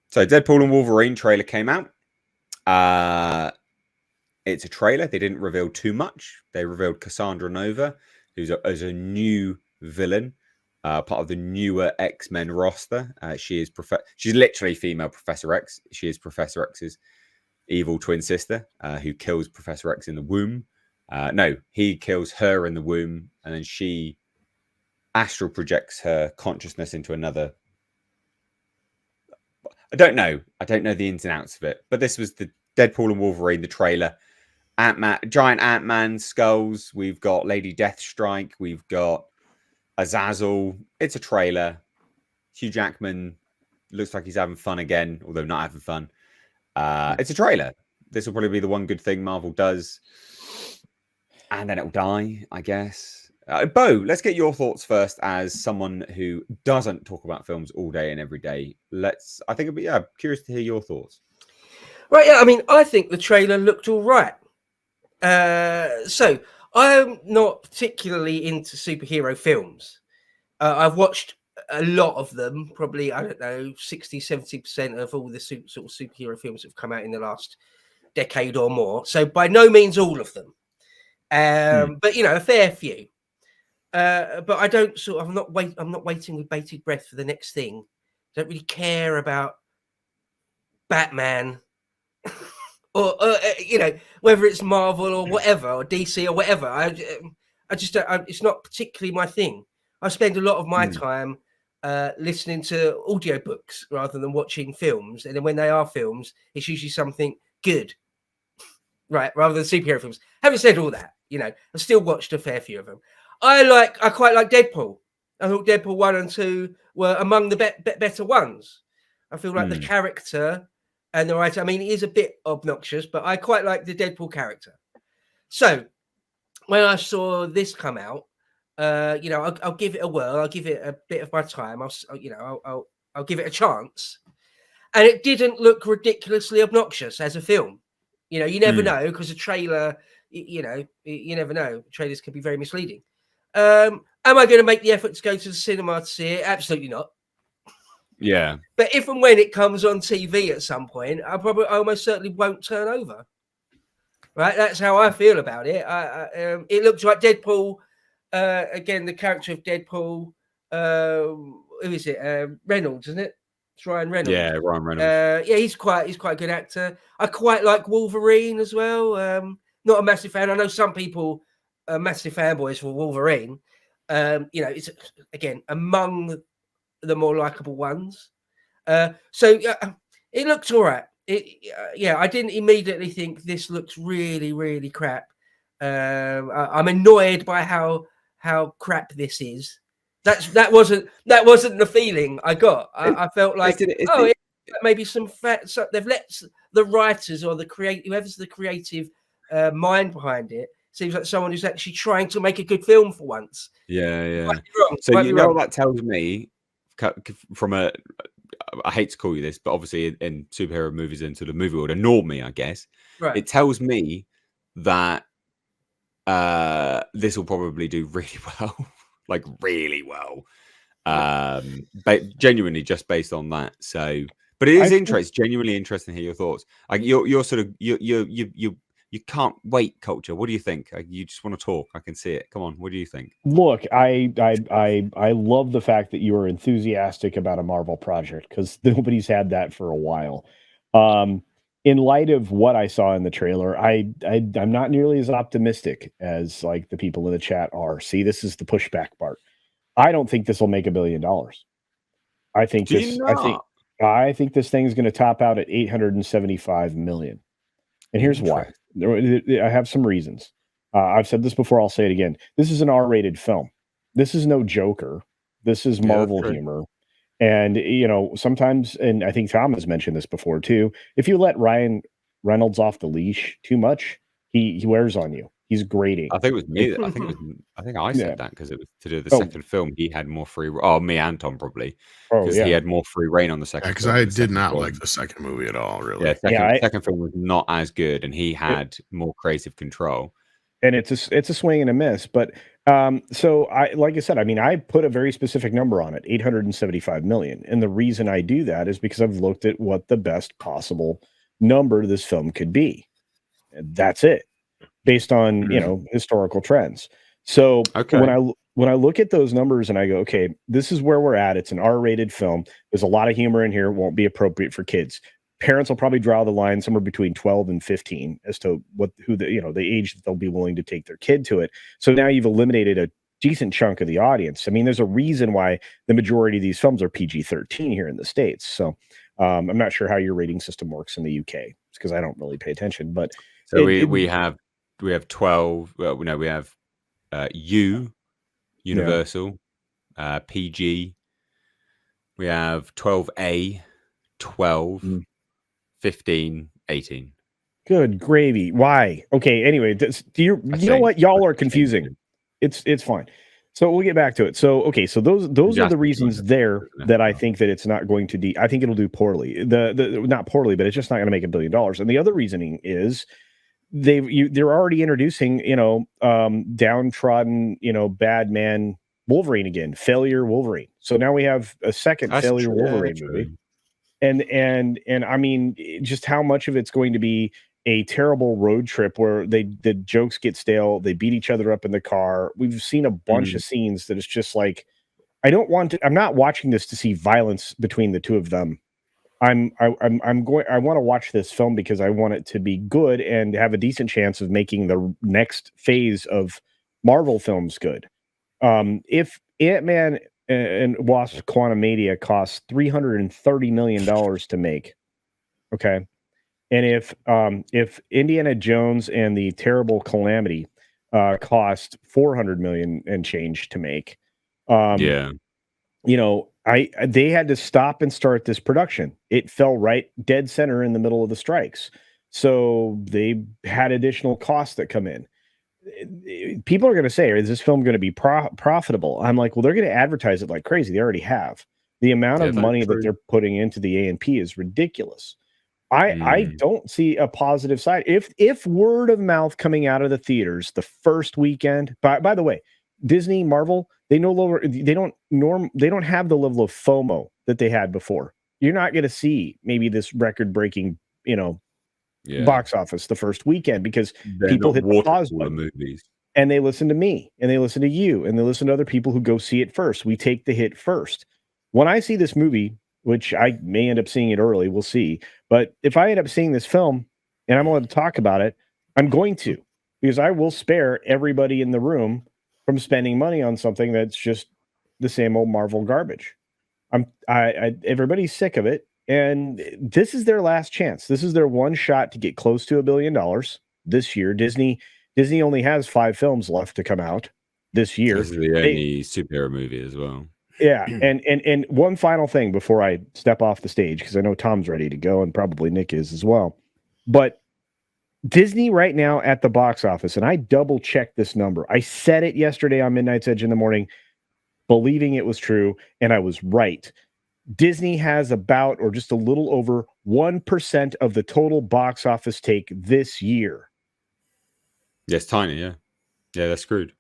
So Deadpool and Wolverine trailer came out. It's a trailer. They didn't reveal too much. They revealed Cassandra Nova, who's a new villain, part of the newer X-Men roster. She's literally female Professor X. She is Professor X's evil twin sister, who kills Professor X in the womb. No, he kills her in the womb, and then she astral projects her consciousness into another. I don't know the ins and outs of it, but this was the Deadpool and Wolverine, the trailer. Ant-Man, giant Ant-Man skulls. We've got Lady Deathstrike. We've got Azazel. It's a trailer. Hugh Jackman looks like he's having fun again, although not having fun. It's a trailer. This will probably be the one good thing Marvel does. And then it'll die, I guess. Bo, let's get your thoughts first as someone who doesn't talk about films all day and every day. I think it'd be curious to hear your thoughts. Right, yeah, I mean, I think the trailer looked all right. So I'm not particularly into superhero films. I've watched a lot of them, probably, I don't know, 60-70% of all the sort of superhero films that have come out in the last decade or more. So by no means all of them. But a fair few. But I don't I'm not waiting with bated breath for the next thing. I don't really care about Batman or whether it's Marvel or whatever, or DC or whatever. I just don't, it's not particularly my thing. I spend a lot of my time listening to audiobooks rather than watching films, and then when they are films, it's usually something good, right? Rather than superhero films. Having said all that, I still watched a fair few of them. I quite like Deadpool. I thought Deadpool 1 and 2 were among the better ones. I feel like the character and the writer, I mean, he is a bit obnoxious, but I quite like the Deadpool character. So when I saw this come out, I'll give it a whirl. I'll give it a bit of my time. I'll give it a chance. And it didn't look ridiculously obnoxious as a film. You never know, because a trailer, you never know. Trailers can be very misleading. Am I going to make the effort to go to the cinema to see it? Absolutely not. Yeah. But if and when it comes on TV at some point, I almost certainly won't turn over. Right? That's how I feel about it. It looks like Deadpool. Again, the character of Deadpool. Who is it? Reynolds, isn't it? It's Ryan Reynolds. Yeah, Ryan Reynolds. He's quite a good actor. I quite like Wolverine as well. Not a massive fan. I know some people are massive fanboys for Wolverine. It's again among the more likable ones. So it looks all right. I didn't immediately think this looks really, really crap. I'm annoyed by how crap this is. That wasn't the feeling I got. I felt like maybe some fat. So they've let the writers or whoever's the creative mind behind it, seems like someone who's actually trying to make a good film for once. Yeah. So what that tells me from I hate to call you this, but obviously in superhero movies into the movie world, ignore me, I guess. Right. It tells me that this will probably do really well, like really well. But genuinely just based on that. So, but it is genuinely interesting to hear your thoughts. Like you're sort of you can't wait culture. What do you think? You just want to talk. I can see it. Come on. What do you think? Look, I love the fact that you are enthusiastic about a Marvel project, because nobody's had that for a while. In light of what I saw in the trailer, I'm not nearly as optimistic as like the people in the chat are. See, this is the pushback part. I don't think this will make $1 billion. I think I think this thing is going to top out at $875 million. And here's why. I have some reasons. I've said this before. I'll say it again. This is an R-rated film. This is no Joker. This is Marvel humor. And, sometimes, and I think Tom has mentioned this before too, if you let Ryan Reynolds off the leash too much, he wears on you. He's grating. I think it was me. I think I said that because it was to do the second film. He had more free. Oh, me and Tom probably because he had more free reign on the second. Because I did not like the second movie at all. Really. Yeah, second film was not as good, and he had more creative control. And it's a swing and a miss. But So like I said, I mean, I put a very specific number on it, 875 million. And the reason I do that is because I've looked at what the best possible number this film could be. And that's it, based on, historical trends. So when I look at those numbers and I go, okay, this is where we're at. It's an R-rated film. There's a lot of humor in here. It won't be appropriate for kids. Parents will probably draw the line somewhere between 12 and 15 as to the age that they'll be willing to take their kid to it. So now you've eliminated a decent chunk of the audience. I mean, there's a reason why the majority of these films are PG-13 here in the States. So I'm not sure how your rating system works in the UK. It's because I don't really pay attention. But so we have 12. Well, no, we have Universal, PG. We have 12A, 12. 15, 18. Good gravy. Why? Okay. Anyway, you know what? Y'all are confusing. It's fine. So we'll get back to it. So okay. So those are the reasons there that I think that it's not going to I think it'll do poorly. The not poorly, but it's just not going to make $1 billion. And the other reasoning is they're already introducing downtrodden bad man Wolverine again, failure Wolverine. So now we have a second failure Wolverine movie. And I mean, just how much of it's going to be a terrible road trip where the jokes get stale, they beat each other up in the car. We've seen a bunch of scenes that it's just like, I'm not watching this to see violence between the two of them. I want to watch this film because I want it to be good and have a decent chance of making the next phase of Marvel films good. If Ant-Man and Wasp Quantumania costs $330 million to make. Okay. And if Indiana Jones and the Terrible Calamity cost $400 million and change to make, they had to stop and start this production. It fell right dead center in the middle of the strikes. So they had additional costs that come in. People are going to say, is this film going to be profitable? I'm like, well, they're going to advertise it like crazy. They already have. The amount of money that they're putting into the A&P is ridiculous. I don't see a positive side. If word of mouth coming out of the theaters the first weekend, by the way, Disney, Marvel, they don't have the level of FOMO that they had before. You're not going to see maybe this record-breaking, box office the first weekend because people hit the pause button movies and they listen to me and they listen to you and they listen to other people who go see it first. We take the hit first. When I see this movie, which I may end up seeing it early, we'll see. But if I end up seeing this film and I'm allowed to talk about it, I'm going to, because I will spare everybody in the room from spending money on something that's just the same old Marvel garbage. Everybody's sick of it. And this is their last chance. This is their one shot to get close to $1 billion this year. Disney only has 5 films left to come out this year. This is the only superhero movie as well. Yeah, and one final thing before I step off the stage, because I know Tom's ready to go and probably Nick is as well. But Disney right now at the box office, and I double checked this number. I said it yesterday on Midnight's Edge in the morning, believing it was true, and I was right. Disney has about, or just a little over 1% of the total box office take this year. Yeah, it's tiny. Yeah, they're screwed.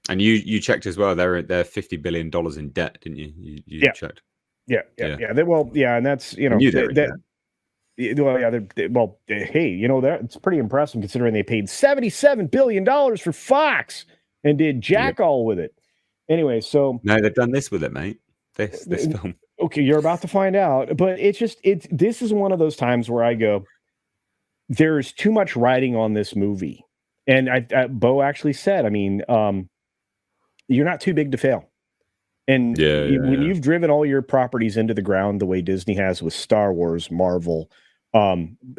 And you checked as well. They're $50 billion in debt, didn't you? You checked. Yeah. And that's hey, it's pretty impressive considering they paid $77 billion for Fox and did jack all with it. Anyway, so no, they've done this with it, mate. This film. Okay, you're about to find out, but this is one of those times where I go, there's too much riding on this movie. And Bo actually said, I mean, you're not too big to fail. And when you've driven all your properties into the ground the way Disney has with Star Wars, Marvel,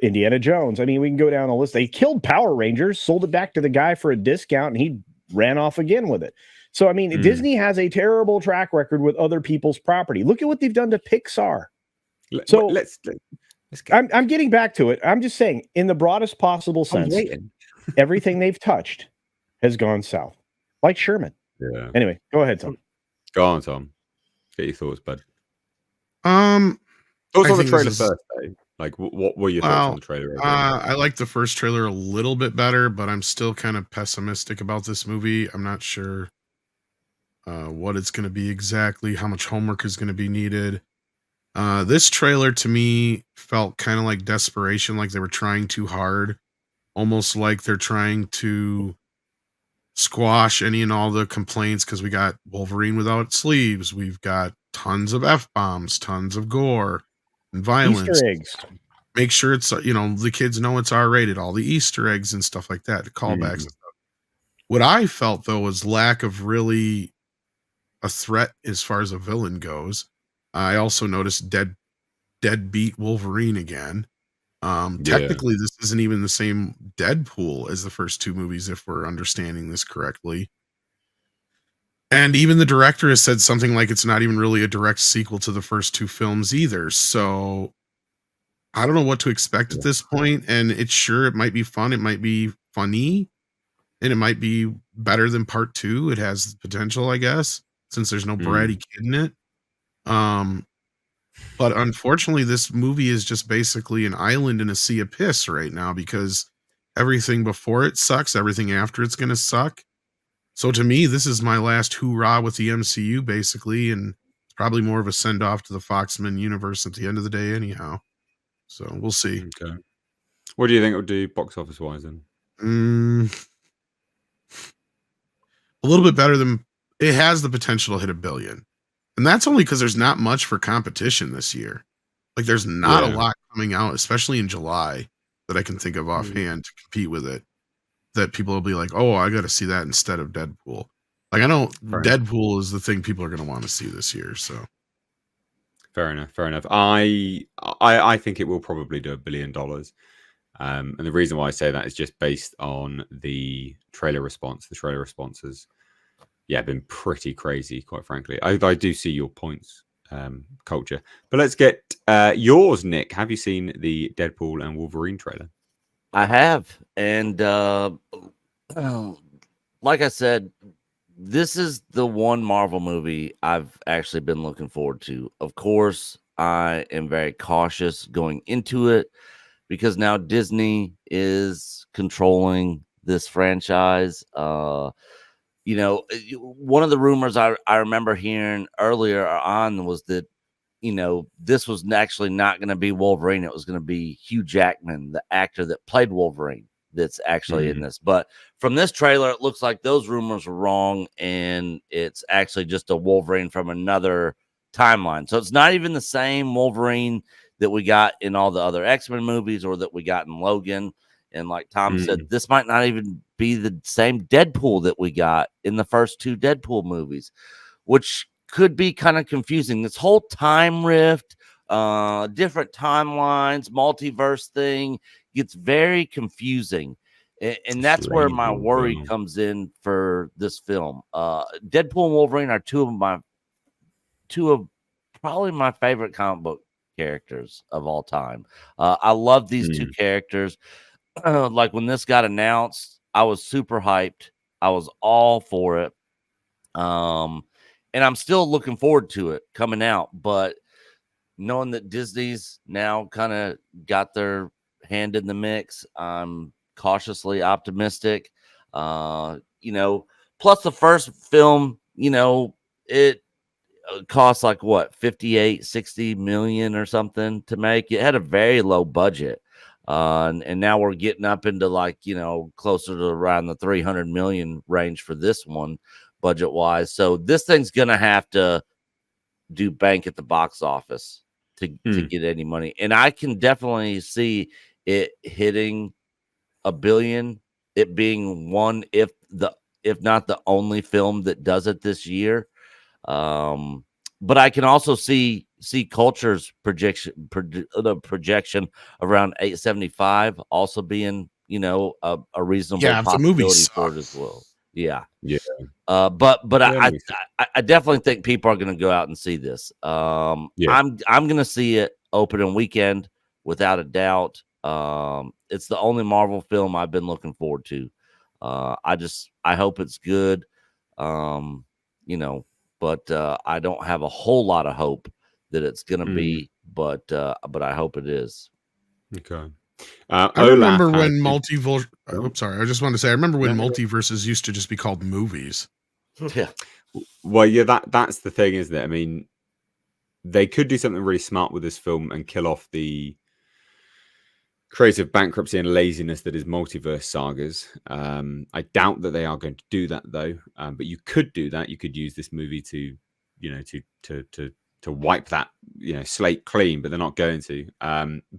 Indiana Jones, I mean, we can go down the list. They killed Power Rangers, sold it back to the guy for a discount, and he ran off again with it. So, I mean, Disney has a terrible track record with other people's property. Look at what they've done to Pixar. So let's I'm getting back to it. I'm just saying, in the broadest possible sense, everything they've touched has gone south, like Sherman. Yeah. Anyway, go ahead, Tom. Go on, Tom. Get your thoughts, bud. Thoughts on the trailer first, though. Like, what were your thoughts on Well, the trailer overall? I like the first trailer a little bit better, but I'm still kind of pessimistic about this movie. I'm not sure what it's going to be exactly, how much homework is going to be needed. This trailer to me felt kind of like desperation, like they were trying too hard, almost like they're trying to squash any and all the complaints because we got Wolverine without sleeves. We've got tons of F bombs, tons of gore and violence. Easter eggs. Make sure it's, the kids know it's R rated, all the Easter eggs and stuff like that, the callbacks and stuff. What I felt though was lack of really a threat as far as a villain goes. I also noticed deadbeat Wolverine again. Technically, this isn't even the same Deadpool as the first two movies, if we're understanding this correctly. And even the director has said something like it's not even really a direct sequel to the first two films either. So I don't know what to expect at this point. And it might be fun. It might be funny. And it might be better than part two. It has the potential, I guess, since there's no bratty kid in it. But unfortunately, this movie is just basically an island in a sea of piss right now because everything before it sucks, everything after it's going to suck. So to me, this is my last hoorah with the MCU, basically, and it's probably more of a send off to the Foxman universe at the end of the day, anyhow. So we'll see. Okay. What do you think it'll do box office wise then? A little bit better than it has the potential to hit $1 billion. And that's only because there's not much for competition this year. Like there's not a lot coming out, especially in July, that I can think of offhand to compete with it. That people will be like, oh, I got to see that instead of Deadpool. Like I know Deadpool is the thing people are going to want to see this year. So fair enough. I think it will probably do $1 billion. And the reason why I say that is just based on the trailer response. The trailer responses, been pretty crazy, quite frankly. I do see your points, Culture. But let's get yours, Nick. Have you seen the Deadpool and Wolverine trailer? I have. And like I said, this is the one Marvel movie I've actually been looking forward to. Of course, I am very cautious going into it because now Disney is controlling this franchise. One of the rumors I remember hearing earlier on was that, this was actually not going to be Wolverine. It was going to be Hugh Jackman, the actor that played Wolverine, that's actually in this. But from this trailer, it looks like those rumors were wrong, and it's actually just a Wolverine from another timeline. So it's not even the same Wolverine that we got in all the other X-Men movies or that we got in Logan. And like Tom said, this might not even be the same Deadpool that we got in the first two Deadpool movies, which could be kind of confusing. This whole time rift, different timelines, multiverse thing gets very confusing. And that's where my worry comes in for this film. Deadpool and Wolverine are two of probably my favorite comic book characters of all time. I love these two characters. Like when this got announced, I was super hyped. I was all for it. And I'm still looking forward to it coming out, but knowing that Disney's now kind of got their hand in the mix, I'm cautiously optimistic. Plus the first film, it cost like what, 58-60 million or something to make. It had a very low budget. And now we're getting up into like, closer to around the 300 million range for this one budget wise. So this thing's going to have to do bank at the box office to get any money. And I can definitely see it hitting $1 billion, it being one, if not the only film that does it this year. But I can also see Culture's projection around 875 also being, a reasonable possibility for it as well. Yeah. But I definitely think people are going to go out and see this. I'm going to see it opening weekend without a doubt. It's the only Marvel film I've been looking forward to. I hope it's good. But I don't have a whole lot of hope that it's going to be, but I hope it is. Okay. I Olaf remember has when two- multiverse. I'm sorry. I just want to say I remember when No, no. multiverses used to just be called movies. Yeah. Well, yeah, that's the thing, isn't it? I mean, they could do something really smart with this film and kill off the creative bankruptcy and laziness that is multiverse sagas. I doubt that they are going to do that, though. But you could do that. You could use this movie to, to wipe that, slate clean. But they're not going to.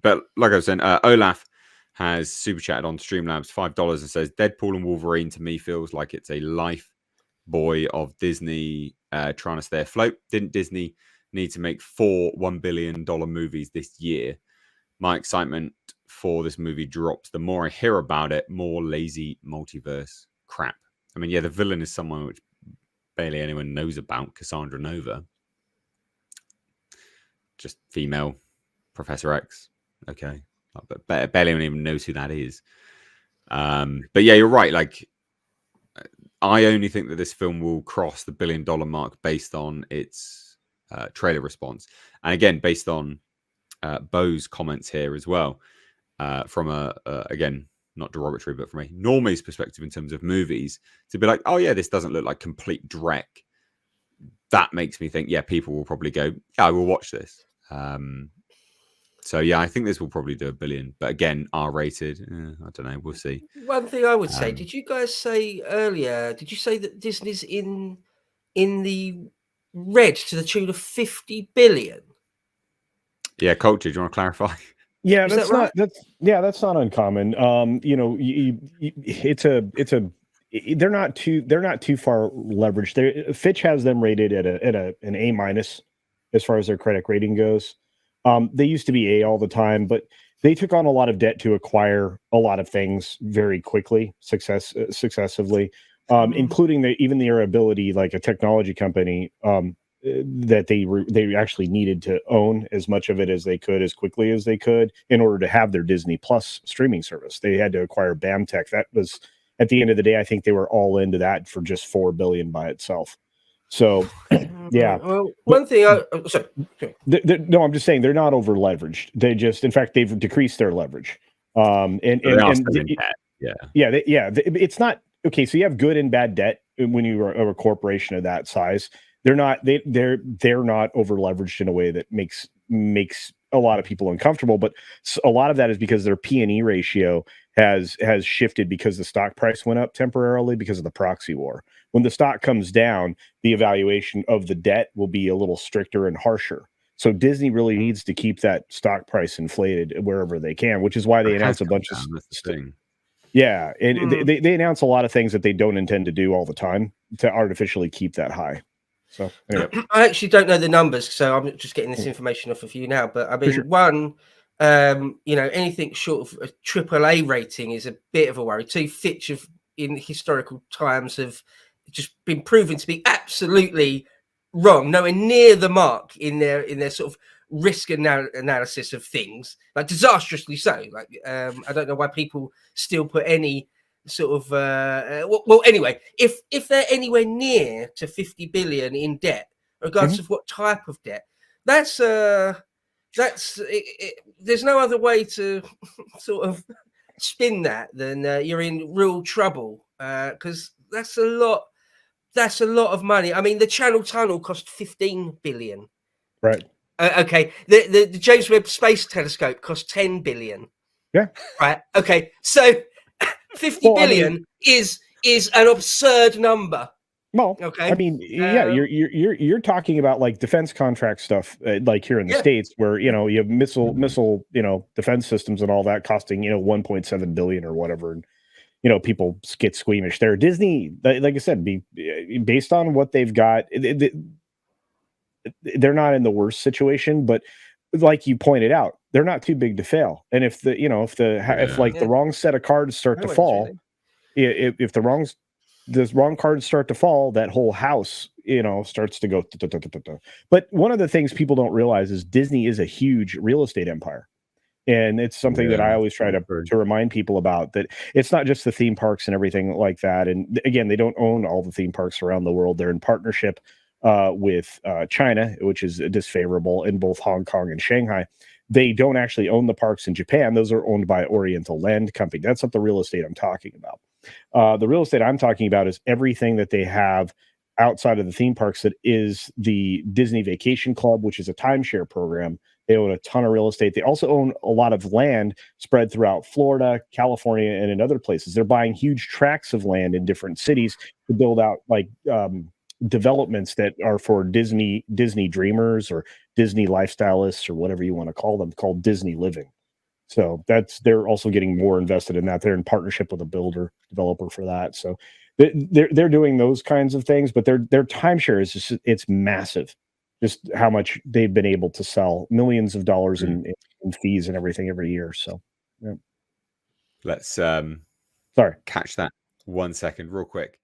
But like I was saying, Olaf has super chatted on Streamlabs $5 and says Deadpool and Wolverine to me feels like it's a life boy of Disney trying to stay afloat. Didn't Disney need to make 4 $1 billion movies this year? My excitement for this movie drops the more I hear about it. More lazy multiverse crap. I mean, yeah, the villain is someone which barely anyone knows about, Cassandra Nova. Just female Professor X. Okay, but barely anyone even knows who that is. But yeah, you're right. Like, I only think that this film will cross the $1 billion mark based on its trailer response, and again based on Bo's comments here as well, from again, not derogatory, but from a normie's perspective in terms of movies, to be like, oh yeah, this doesn't look like complete dreck. That makes me think, yeah, people will probably go, yeah, I will watch this. So yeah, I think this will probably do $1 billion, but again, R-rated. I don't know. We'll see. One thing I would say, did you guys say earlier? Did you say that Disney's in the red to the tune of 50 billion? Yeah, Culture. Do you want to clarify? Yeah, Is that's that right? that's not uncommon. They're not too far leveraged. Fitch has them rated at an A minus as far as their credit rating goes. They used to be A all the time, but they took on a lot of debt to acquire a lot of things very quickly, successively, including even their ability, like a technology company, that they actually needed to own as much of it as they could, as quickly as they could, in order to have their Disney Plus streaming service. They had to acquire BAMTech. That was, at the end of the day, I think they were all into that for just $4 billion by itself. So, yeah. Well, one thing sorry. No, I'm just saying they're not over leveraged. In fact, they've decreased their leverage. It's not okay. So you have good and bad debt when you are a corporation of that size. They're not over leveraged in a way that makes a lot of people uncomfortable. But a lot of that is because their P&E ratio has shifted because the stock price went up temporarily because of the proxy war. When the stock comes down, the evaluation of the debt will be a little stricter and harsher. So Disney really needs to keep that stock price inflated wherever they can, which is why they announce a bunch of thing. Yeah, and they announce a lot of things that they don't intend to do all the time to artificially keep that high. So anyway. I actually don't know the numbers, so I'm just getting this information off of you now. But I mean, one, anything short of a AAA rating is a bit of a worry. Two, Fitch in historical times have just been proven to be absolutely wrong, nowhere near the mark in their sort of risk analysis of things, like disastrously so. Like I don't know why people still put any sort of well anyway, if they're anywhere near to 50 billion in debt, regardless of what type of debt, that's there's no other way to sort of spin that than you're in real trouble, because that's a lot of money. I mean, the Channel Tunnel cost 15 billion, right? Okay, the James Webb Space Telescope cost 10 billion. Yeah. Right. Okay. So 50 billion is an absurd number. Well, okay. I mean, yeah, you're talking about like defense contract stuff, like here in the States, where you have missile defense systems and all that costing 1.7 billion or whatever, and people get squeamish there. Disney, like I said, based on what they've got, they're not in the worst situation, but like you pointed out, they're not too big to fail. And if the wrong set of cards start to fall, if the wrong cards start to fall, that whole house, starts to go. But one of the things people don't realize is Disney is a huge real estate empire. And it's something that I always try to remind people about, that it's not just the theme parks and everything like that. And again, they don't own all the theme parks around the world. They're in partnership with China, which is disfavorable in both Hong Kong and Shanghai. they don't actually own the parks in Japan. Those are owned by Oriental Land Company. That's not the real estate I'm talking about. The real estate I'm talking about is everything that they have outside of the theme parks that is the Disney Vacation Club, which is a timeshare program. They own a ton of real estate. They also own a lot of land spread throughout Florida, California, and in other places. They're buying huge tracts of land in different cities to build out like developments that are for Disney dreamers or Disney lifestylists or whatever you want to call them, called Disney Living. So they're also getting more invested in that. They're in partnership with a developer for that. So they're doing those kinds of things, but their timeshare is just, it's massive. Just how much they've been able to sell, millions of dollars in fees and everything every year. So, yeah. Let's Sorry, catch that 1 second real quick.